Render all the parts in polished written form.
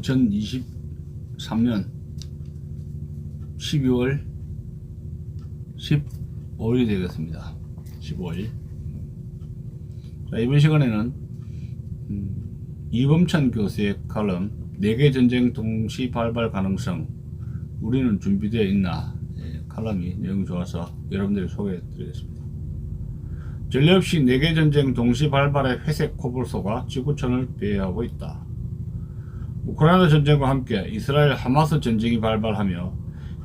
2023년 12월 15일이 되겠습니다. 15일. 자, 이번 시간에는 이범찬 교수의 칼럼 4개 전쟁 동시 발발 가능성 우리는 준비되어 있나, 칼럼이 내용이 좋아서 여러분들에게 소개해 드리겠습니다. 전례 없이 4개 전쟁 동시 발발의 회색 코불소가 지구촌을 배회하고 있다. 우크라이나 전쟁과 함께 이스라엘 하마스 전쟁이 발발하며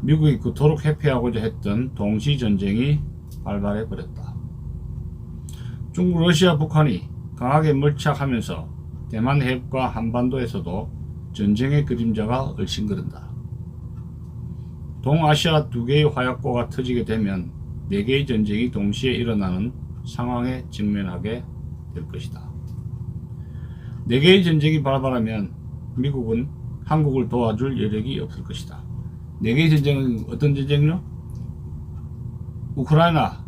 미국이 그토록 회피하고자 했던 동시 전쟁이 발발해 버렸다. 중국, 러시아, 북한이 강하게 밀착하면서 대만 해협과 한반도에서도 전쟁의 그림자가 얼씬거린다. 동아시아 2개의 화약고가 터지게 되면 4개의 전쟁이 동시에 일어나는 상황에 직면하게 될 것이다. 4개의 전쟁이 발발하면 미국은 한국을 도와줄 여력이 없을 것이다. 4개의 전쟁은 어떤 전쟁요? 우크라이나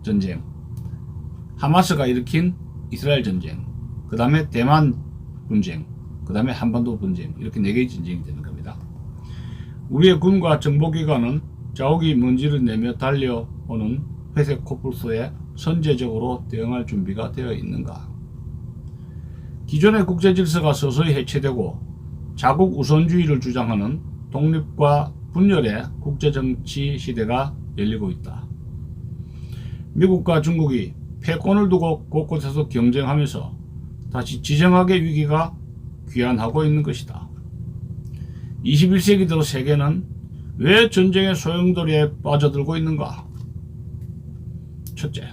전쟁, 하마스가 일으킨 이스라엘 전쟁, 그 다음에 대만 분쟁, 그 다음에 한반도 분쟁, 이렇게 4개의 전쟁이 되는 겁니다. 우리의 군과 정보기관은 자욱이 먼지를 내며 달려오는 회색 코뿔소에 선제적으로 대응할 준비가 되어 있는가? 기존의 국제질서가 서서히 해체되고 자국 우선주의를 주장하는 독립과 분열의 국제정치 시대가 열리고 있다. 미국과 중국이 패권을 두고 곳곳에서 경쟁하면서 다시 지정학의 위기가 귀환하고 있는 것이다. 21세기 들어 세계는 왜 전쟁의 소용돌이에 빠져들고 있는가? 첫째,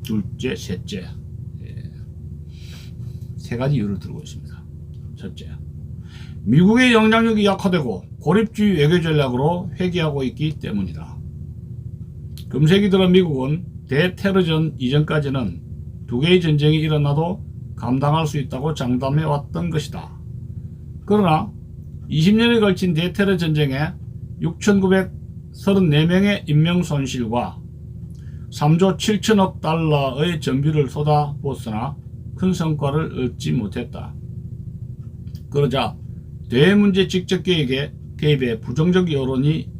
둘째, 셋째, 3가지 이유를 들고 있습니다. 첫째, 미국의 영향력이 약화되고 고립주의 외교 전략으로 회귀하고 있기 때문이다. 금세기 들어 미국은 대테러전 이전까지는 2개의 전쟁이 일어나도 감당할 수 있다고 장담해 왔던 것이다. 그러나 20년에 걸친 대테러 전쟁에 6,934명의 인명 손실과 3조 7천억 달러의 전비를 쏟아부었으나 큰 성과를 얻지 못했다. 그러자 대문제 직접 개입에 부정적 여론이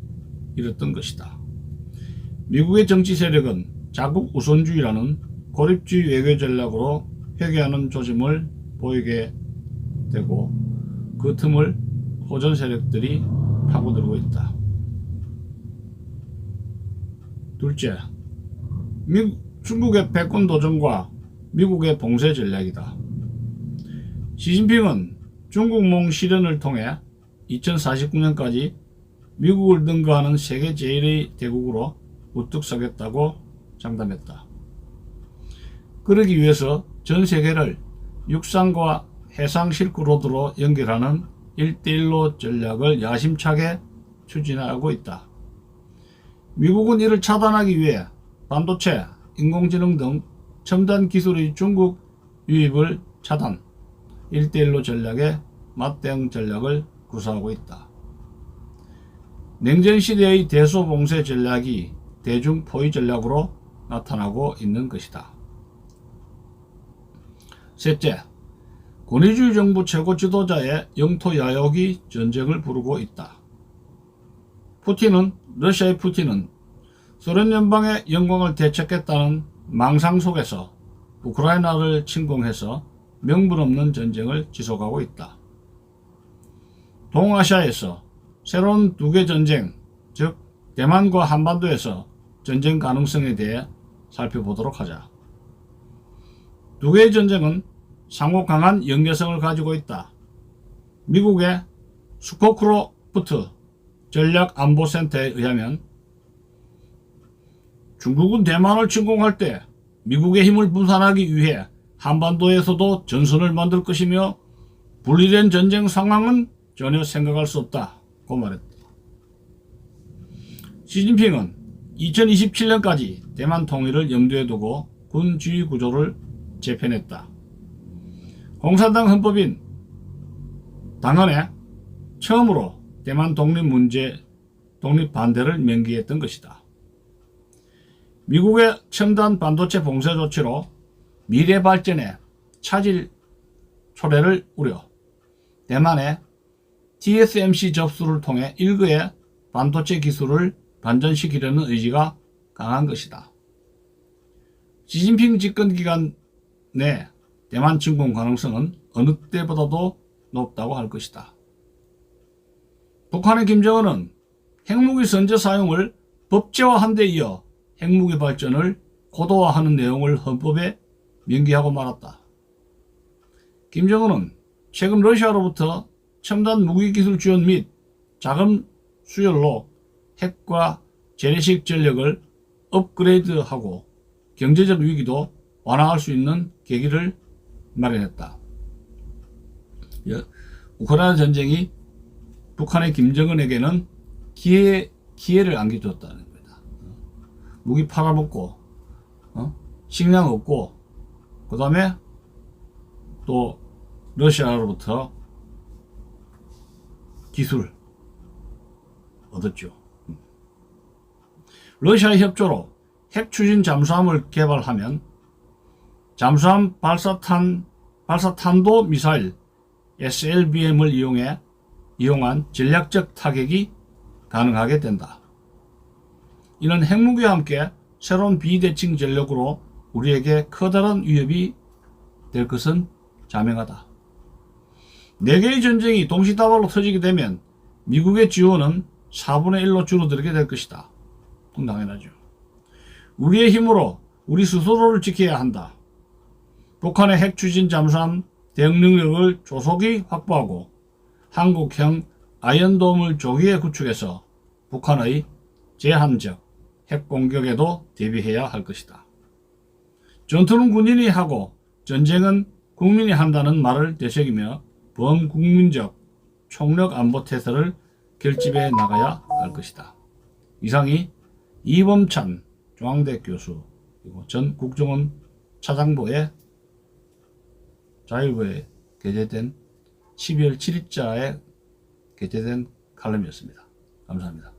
일었던 것이다. 미국의 정치 세력은 자국 우선주의라는 고립주의 외교 전략으로 회귀하는 조짐을 보이게 되고 그 틈을 호전 세력들이 파고들고 있다. 둘째, 중국의 패권 도전과 미국의 봉쇄 전략이다. 시진핑은 중국몽 실현을 통해 2049년까지 미국을 능가하는 세계 제1의 대국으로 우뚝 서겠다고 장담했다. 그러기 위해서 전 세계를 육상과 해상 실크로드로 연결하는 1대1로 전략을 야심차게 추진하고 있다. 미국은 이를 차단하기 위해 반도체, 인공지능 등 첨단 기술의 중국 유입을 차단, 1대1로 전략의 맞대응 전략을 구사하고 있다. 냉전시대의 대소봉쇄 전략이 대중포위 전략으로 나타나고 있는 것이다. 셋째, 권위주의 정부 최고 지도자의 영토 야욕이 전쟁을 부르고 있다. 러시아의 푸틴은 소련 연방의 영광을 되찾겠다는 망상 속에서 우크라이나를 침공해서 명분 없는 전쟁을 지속하고 있다. 동아시아에서 새로운 2개 전쟁, 즉 대만과 한반도에서 전쟁 가능성에 대해 살펴보도록 하자. 2개의 전쟁은 상호 강한 연계성을 가지고 있다. 미국의 스코크로프트 전략안보센터에 의하면 중국은 대만을 침공할 때 미국의 힘을 분산하기 위해 한반도에서도 전선을 만들 것이며 분리된 전쟁 상황은 전혀 생각할 수 없다고 말했다. 시진핑은 2027년까지 대만 통일을 염두에 두고 군 지휘 구조를 재편했다. 공산당 헌법인 당헌에 처음으로 대만 독립 반대를 명기했던 것이다. 미국의 첨단 반도체 봉쇄 조치로 미래 발전에 차질 초래를 우려. 대만의 TSMC 접수를 통해 일거의 반도체 기술을 반전시키려는 의지가 강한 것이다. 시진핑 집권 기간 내 대만 침공 가능성은 어느 때보다도 높다고 할 것이다. 북한의 김정은은 핵무기 선제 사용을 법제화한 데 이어 핵무기 발전을 고도화하는 내용을 헌법에 명기하고 말았다. 김정은은 최근 러시아로부터 첨단 무기기술 지원 및 자금 수혈로 핵과 재래식 전력을 업그레이드하고 경제적 위기도 완화할 수 있는 계기를 마련했다. 우크라이나 전쟁이 북한의 김정은에게는 기회를 안겨줬다는 겁니다. 무기 팔아먹고 식량 없고 그 다음에 또 러시아로부터 기술 얻었죠. 러시아의 협조로 핵 추진 잠수함을 개발하면 잠수함 발사탄도 미사일 SLBM을 이용한 전략적 타격이 가능하게 된다. 이는 핵무기와 함께 새로운 비대칭 전력으로 우리에게 커다란 위협이 될 것은 자명하다. 4개의 전쟁이 동시다발로 터지게 되면 미국의 지원은 4분의 1로 줄어들게 될 것이다. 당연하죠. 우리의 힘으로 우리 스스로를 지켜야 한다. 북한의 핵 추진 잠수함 대응 능력을 조속히 확보하고 한국형 아이언돔을 조기에 구축해서 북한의 제한적 핵 공격에도 대비해야 할 것이다. 전투는 군인이 하고 전쟁은 국민이 한다는 말을 되새기며 범국민적 총력 안보 태세를 결집해 나가야 할 것이다. 이상이 이범찬 중앙대 교수 그리고 전 국정원 차장부의 자율부에 게재된 12월 7일자에 게재된 칼럼이었습니다. 감사합니다.